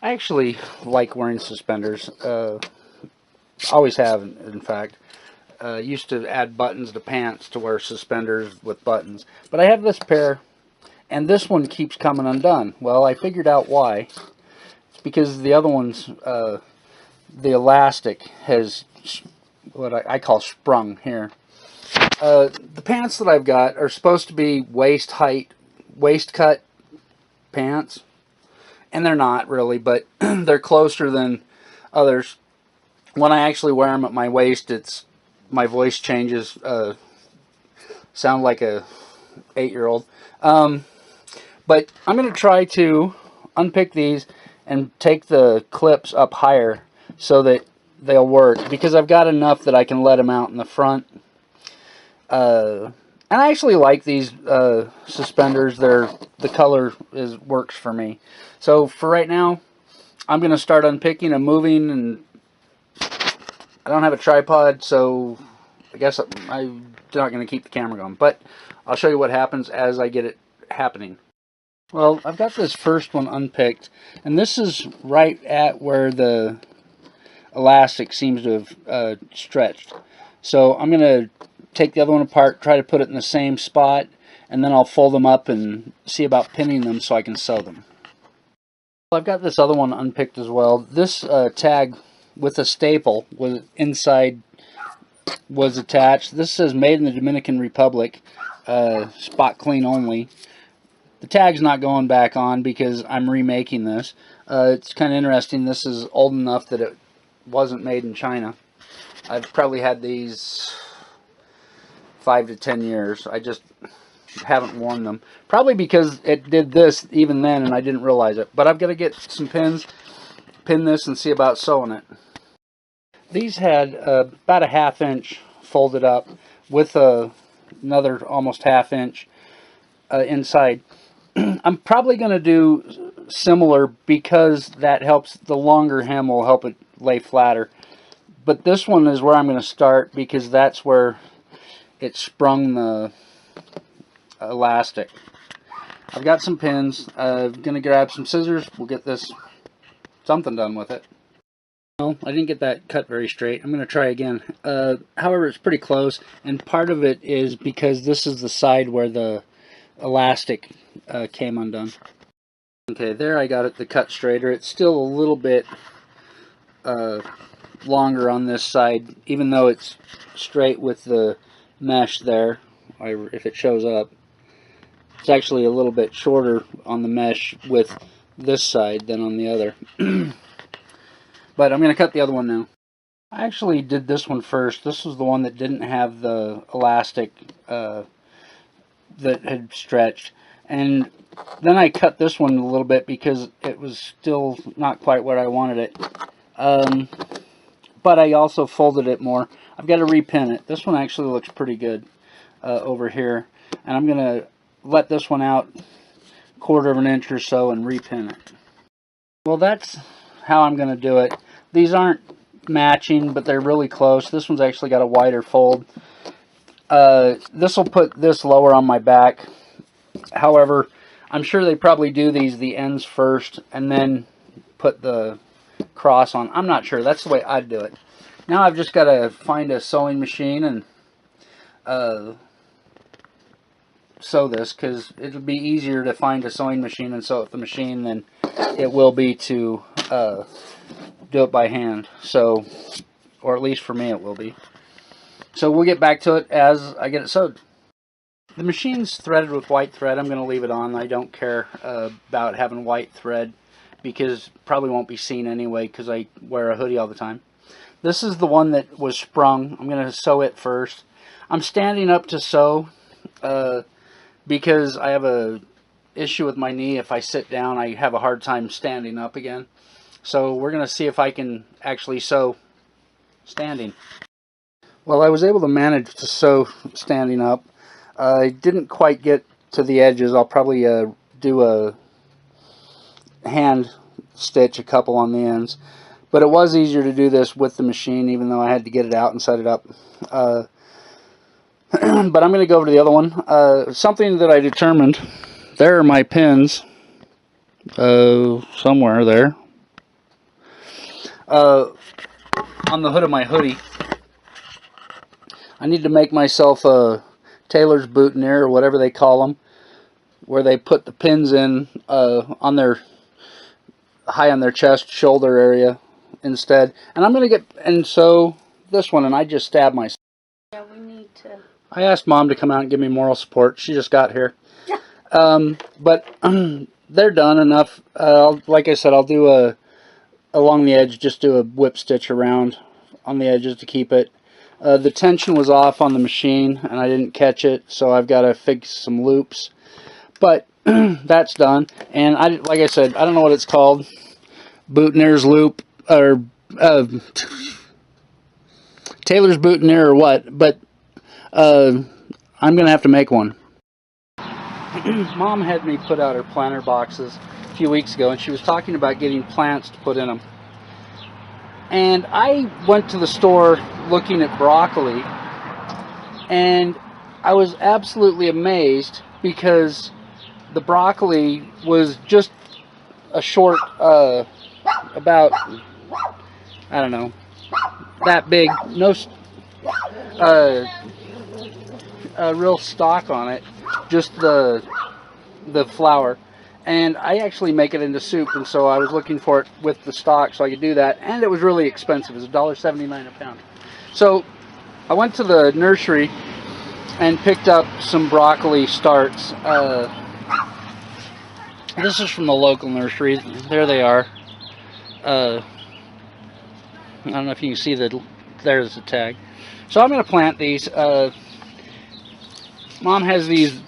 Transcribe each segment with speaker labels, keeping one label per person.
Speaker 1: I actually like wearing suspenders. Always have, in fact. Used to add buttons to pants to wear suspenders with buttons. But I have this pair, and this one keeps coming undone. Well, I figured out why. It's because the other one's, the elastic has what I call sprung here. The pants that I've got are supposed to be waist height, waist cut pants. And they're not really, but they're closer than others. When I actually wear them at my waist, my voice changes, sound like a 8-year-old. But I'm going to try to unpick these and take the clips up higher so that they'll work, because I've got enough that I can let them out in the front. And I actually like these suspenders. The color works for me. So for right now, I'm going to start unpicking and moving, and I don't have a tripod, so I guess I'm not going to keep the camera going. But I'll show you what happens as I get it happening. Well, I've got this first one unpicked, and this is right at where the elastic seems to have stretched. So I'm going to take the other one apart, try to put it in the same spot, and then I'll fold them up and see about pinning them so I can sew them. I've got this other one unpicked as well. This tag with a staple was attached. This says made in the Dominican Republic, spot clean only. The tag's not going back on because I'm remaking this. It's kind of interesting. This is old enough that it wasn't made in China. I've probably had these 5 to 10 years. I just haven't worn them. Probably because it did this even then and I didn't realize it. But I've got to get some pins, pin this, and see about sewing it. These had about a 1/2 inch folded up with another almost 1/2 inch inside. I'm probably going to do similar because that helps. The longer hem will help it lay flatter. But this one is where I'm going to start because that's where it sprung the elastic. I've got some pins. I'm going to grab some scissors. We'll get something done with it. Well, I didn't get that cut very straight. I'm going to try again. However, it's pretty close, and part of it is because this is the side where the elastic came undone. Okay, there I got the cut straighter. It's still a little bit longer on this side, even though it's straight with the mesh there, if it shows up. It's actually a little bit shorter on the mesh with this side than on the other. But I'm going to cut the other one now. I actually did this one first. This was the one that didn't have the elastic that had stretched. And then I cut this one a little bit because it was still not quite where I wanted it. But I also folded it more. I've got to repin it. This one actually looks pretty good over here. And I'm going to let this one out 1/4 of an inch or so and repin it. Well, that's how I'm going to do it. These aren't matching, but they're really close. This one's actually got a wider fold. This will put this lower on my back. However, I'm sure they probably do the ends first and then put the cross on. I'm not sure. That's the way I'd do it. Now I've just got to find a sewing machine and sew this, because it'll be easier to find a sewing machine and sew it with the machine than it will be to do it by hand. So, or at least for me it will be. So we'll get back to it as I get it sewed. The machine's threaded with white thread. I'm going to leave it on. I don't care about having white thread because probably won't be seen anyway because I wear a hoodie all the time. This is the one that was sprung. I'm going to sew it first. I'm standing up to sew because I have a issue with my knee. If I sit down, I have a hard time standing up again. So we're going to see if I can actually sew standing. Well, I was able to manage to sew standing up. I didn't quite get to the edges. I'll probably do a hand stitch a couple on the ends. But it was easier to do this with the machine, even though I had to get it out and set it up. But I'm going to go over to the other one. Something that I determined, there are my pins, somewhere there. on the hood of my hoodie. I need to make myself a tailor's boutonniere, or whatever they call them, where they put the pins in on their high on their chest, shoulder area instead. And I'm going to get and sew this one, and I just stabbed myself.
Speaker 2: Yeah, we need to.
Speaker 1: I asked Mom to come out and give me moral support. She just got here. But they're done enough. Like I said, I'll do along the edge, just do a whip stitch around on the edges to keep it. The tension was off on the machine, and I didn't catch it, so I've got to fix some loops. But that's done. And like I said, I don't know what it's called. Boutonniere's loop, or tailor's boutonniere, or what. But I'm going to have to make one. Mom had me put out her planter boxes a few weeks ago, and she was talking about getting plants to put in them. And I went to the store looking at broccoli, and I was absolutely amazed because the broccoli was just a short, about, I don't know, that big, no real stalk on it, just the flower. And I actually make it into soup, and so I was looking for it with the stalk so I could do that, and it was really expensive. It was $1.79 a pound. So I went to the nursery and picked up some broccoli starts. This is from the local nursery. There they are. I don't know if you can see there's the tag. So I'm going to plant these. Mom has these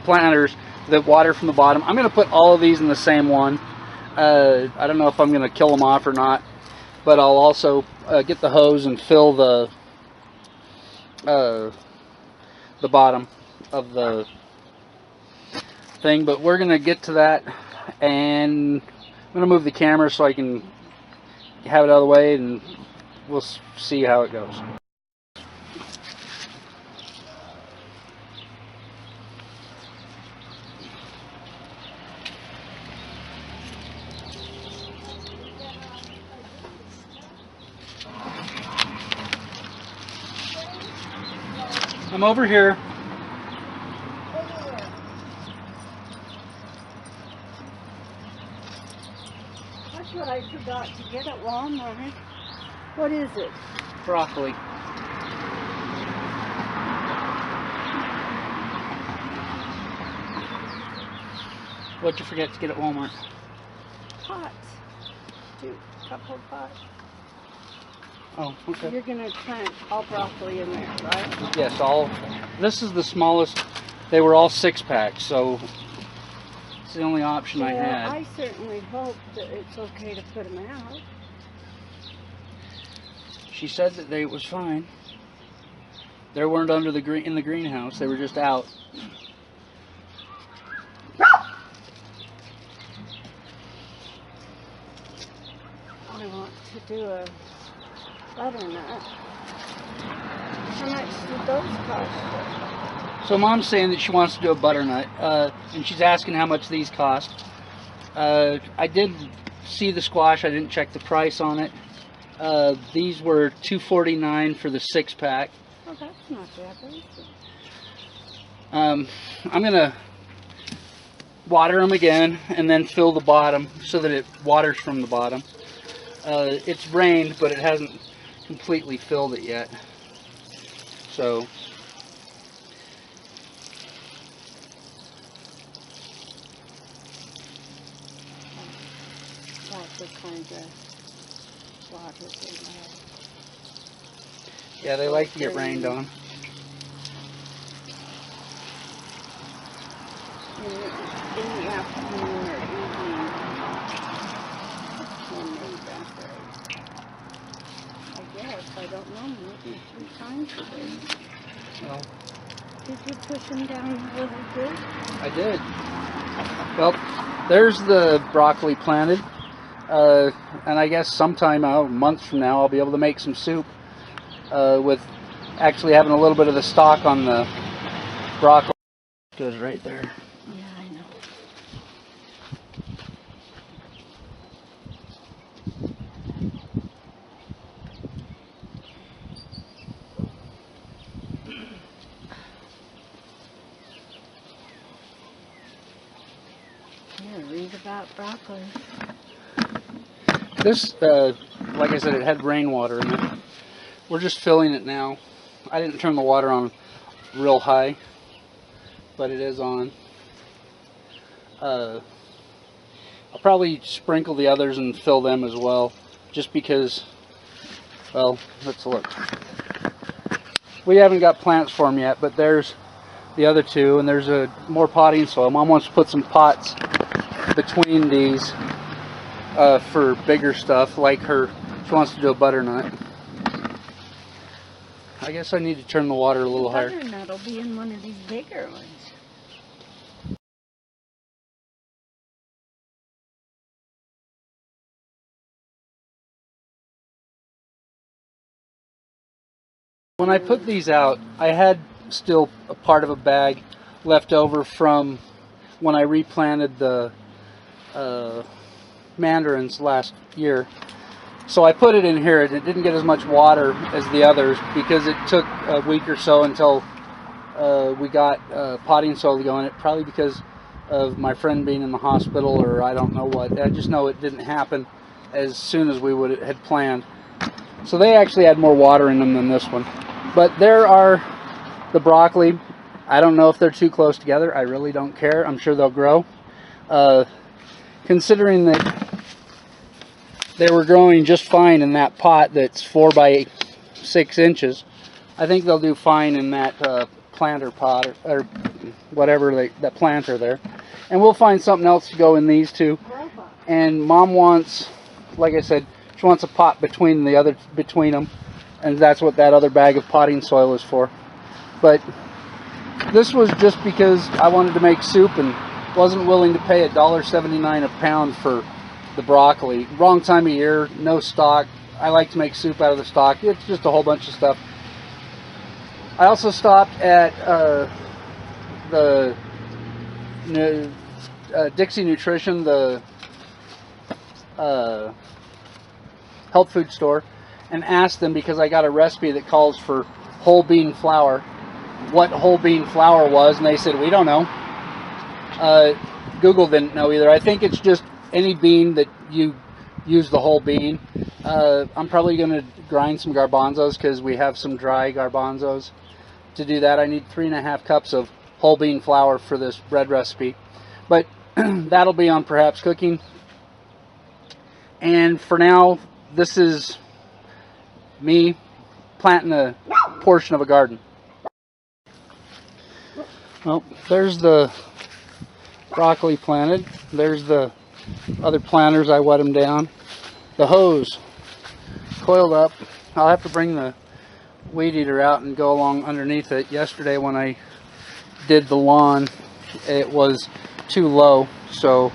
Speaker 1: planters that water from the bottom. I'm going to put all of these in the same one. I don't know if I'm going to kill them off or not, but I'll also get the hose and fill the bottom of the thing. But we're going to get to that, and I'm going to move the camera so I can have it out of the way, and we'll see how it goes. I'm over here.
Speaker 2: That's what I forgot to get at Walmart. What is it?
Speaker 1: Broccoli. What'd you forget to get at Walmart?
Speaker 2: Pots. A couple of pots.
Speaker 1: Oh, okay.
Speaker 2: You're going to plant all broccoli in there, right?
Speaker 1: Yes, this is the smallest. They were all 6-packs, so it's the only option I had.
Speaker 2: I certainly hope that it's okay to put them out.
Speaker 1: She said that it was fine. They weren't in the greenhouse. They were just out.
Speaker 2: I want to do a butternut. How much did those cost?
Speaker 1: So Mom's saying that she wants to do a butternut, and she's asking how much these cost. I did see the squash. I didn't check the price on it. These were $2.49 for the 6-pack.
Speaker 2: Oh, that's not bad.
Speaker 1: I'm gonna water them again and then fill the bottom so that it waters from the bottom. It's rained, but it hasn't completely filled it yet. So
Speaker 2: that's the kind of water they have.
Speaker 1: yeah, they like to get rained on.
Speaker 2: In the afternoon or evening, when they evaporate. I guess, I don't know, maybe 3 times a day.
Speaker 1: Well,
Speaker 2: did you push them down a little bit?
Speaker 1: I did. Well, there's the broccoli planted. And I guess sometime months from now I'll be able to make some soup with actually having a little bit of the stalk on the broccoli. It goes right there.
Speaker 2: Yeah, I know. Yeah, read about broccoli.
Speaker 1: This, like I said, it had rainwater in it. We're just filling it now. I didn't turn the water on real high, but it is on. I'll probably sprinkle the others and fill them as well, just because, well, let's look. We haven't got plants for them yet, but there's the other two, and there's more potting soil. Mom wants to put some pots between these for bigger stuff, like she wants to do a butternut. I guess I need to turn the water a little higher.
Speaker 2: Butternut will be in one of these bigger ones.
Speaker 1: When I put these out, I had still a part of a bag left over from when I replanted the mandarins last year. So I put it in here, and it didn't get as much water as the others because it took a week or so until we got potting soil going. It probably because of my friend being in the hospital, or I don't know what. I just know it didn't happen as soon as we had planned. So they actually had more water in them than this one. But there are the broccoli. I don't know if they're too close together. I really don't care. I'm sure they'll grow. Considering that they were growing just fine in that pot that's 4 by 6 inches, I think they'll do fine in that planter pot or whatever, that planter there. And we'll find something else to go in these two. And Mom wants, like I said, she wants a pot between them, and that's what that other bag of potting soil is for. But this was just because I wanted to make soup and wasn't willing to pay $1.79 a pound for the broccoli. Wrong time of year, no stock. I like to make soup out of the stock. It's just a whole bunch of stuff. I also stopped at the Dixie Nutrition, the health food store, and asked them, because I got a recipe that calls for whole bean flour, what whole bean flour was, and they said, we don't know. Google didn't know either. I think it's just any bean that you use the whole bean. I'm probably going to grind some garbanzos because we have some dry garbanzos. To do that, I need 3.5 cups of whole bean flour for this bread recipe. But that'll be on Perhaps Cooking. And for now, this is me planting a portion of a garden. Well, there's the broccoli planted. There's the other planters. I wet them down. The hose coiled up. I'll have to bring the weed eater out and go along underneath it. Yesterday when I did the lawn, it was too low, so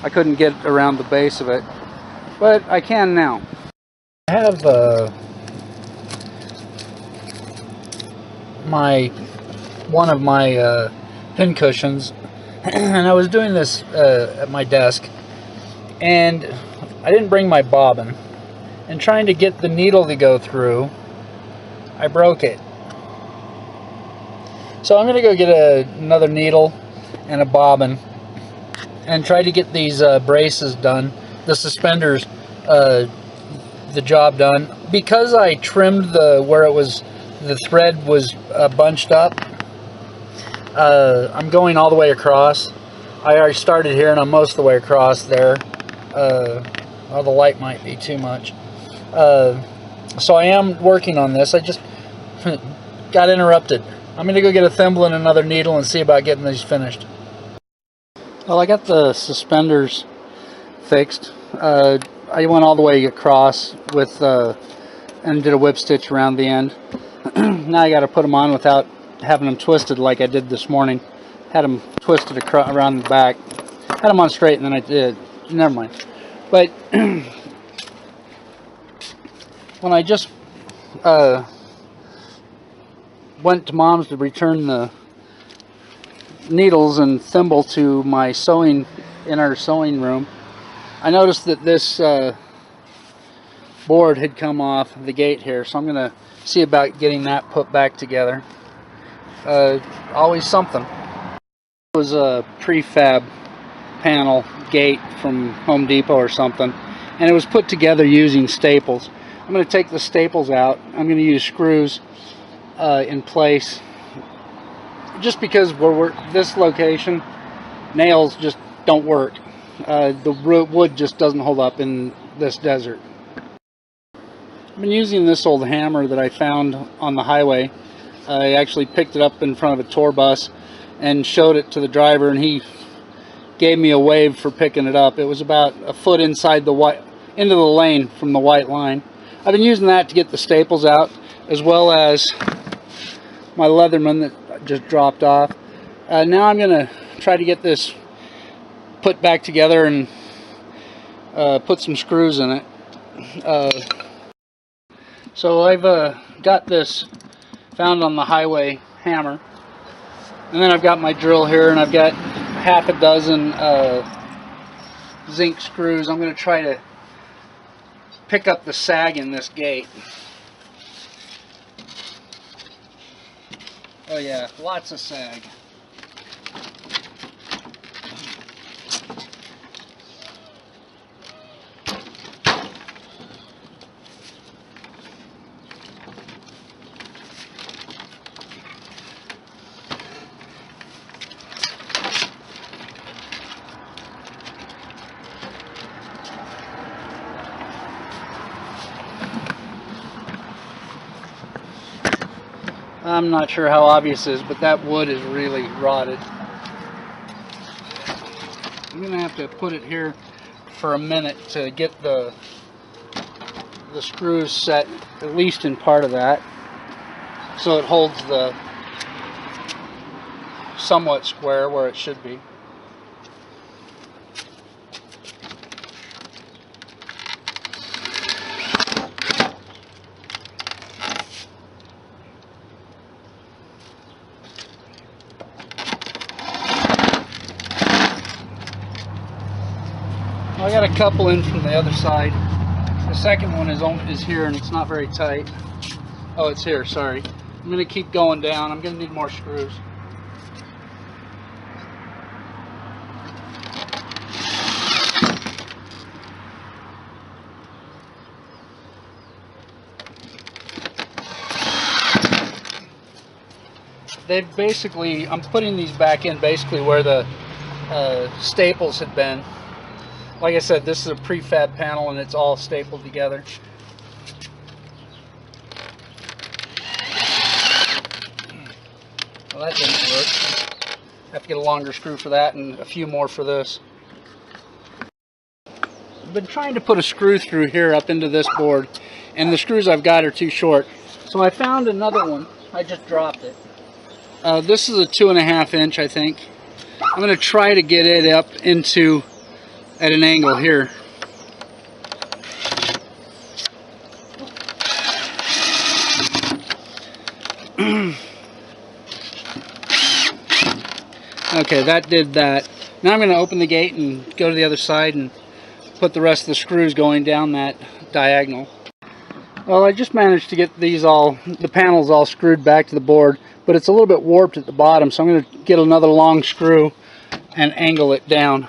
Speaker 1: I couldn't get around the base of it, but I can now. I have one of my pin cushions, and I was doing this at my desk, and I didn't bring my bobbin, and trying to get the needle to go through, I broke it. So I'm going to go get another needle and a bobbin and try to get these braces done, the suspenders, the job done. Because I trimmed where the thread was bunched up, I'm going all the way across. I already started here and I'm most of the way across there. Well, the light might be too much. So I am working on this. I just got interrupted. I'm going to go get a thimble and another needle and see about getting these finished. Well, I got the suspenders fixed. I went all the way across with and did a whip stitch around the end. Now I got to put them on without having them twisted like I did this morning. Had them twisted around the back. Had them on straight, and then I did. Never mind. But when I just went to Mom's to return the needles and thimble to my in our sewing room, I noticed that this board had come off the gate here, so I'm going to see about getting that put back together. Always something. It was a prefab panel gate from Home Depot or something, and it was put together using staples. I'm going to take the staples out. I'm going to use screws in place, just because we're this location, nails just don't work. The wood just doesn't hold up in this desert. I've been using this old hammer that I found on the highway. I actually picked it up in front of a tour bus and showed it to the driver, and he gave me a wave for picking it up. It was about a foot inside the into the lane from the white line. I've been using that to get the staples out, as well as my Leatherman that just dropped off. Now I'm going to try to get this put back together and put some screws in it. So I've got this found on the highway hammer, and then I've got my drill here, and I've got half a dozen zinc screws. I'm going to try to pick up the sag in this gate. Oh yeah, lots of sag. I'm not sure how obvious it is, but that wood is really rotted. I'm going to have to put it here for a minute to get the screws set, at least in part of that, so it holds the somewhat square where it should be. I got a couple in from the other side. The second one is here, and it's not very tight. Oh, it's here, sorry. I'm going to keep going down. I'm going to need more screws. I'm putting these back in basically where the staples had been. Like I said, this is a prefab panel, and it's all stapled together. Well, that didn't work. Have to get a longer screw for that, and a few more for this. I've been trying to put a screw through here up into this board, and the screws I've got are too short. So I found another one. I just dropped it. This is a 2.5 inch, I think. I'm going to try to get it up into at an angle here. Okay, that did that. Now I'm going to open the gate and go to the other side and put the rest of the screws going down that diagonal. Well, I just managed to get the panels all screwed back to the board, but it's a little bit warped at the bottom, so I'm going to get another long screw and angle it down.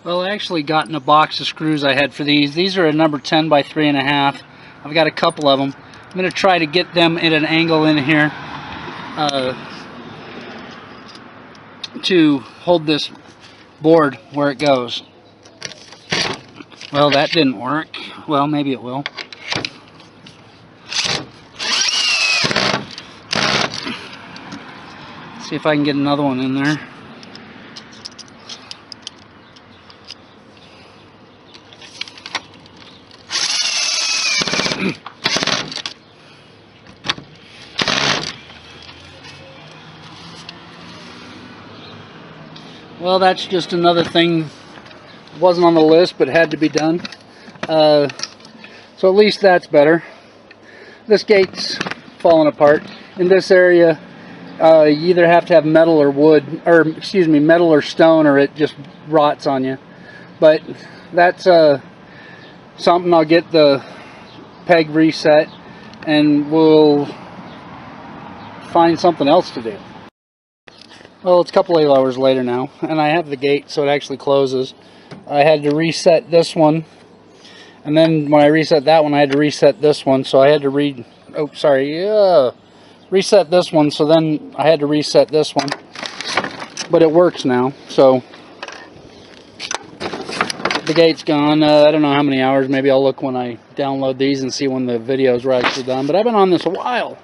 Speaker 1: Well, I actually got in a box of screws I had for these. These are a number 10 by 3.5. I've got a couple of them. I'm going to try to get them at an angle in here to hold this board where it goes. Well, that didn't work. Well, maybe it will. See if I can get another one in there. Well, that's just another thing. Wasn't on the list, but had to be done. So at least that's better. This gate's falling apart. In this area, you either have to have metal or wood, or excuse me, metal or stone, or it just rots on you. But that's something. I'll get the peg reset, and we'll find something else to do. Well, it's a couple of hours later now, and I have the gate so it actually closes. I had to reset this one, and then when I reset that one, I had to reset this one, so I had to reset this one, so then I had to reset this one. But it works now, so the gate's gone. I don't know how many hours. Maybe I'll look when I download these and see when the videos were actually done. But I've been on this a while.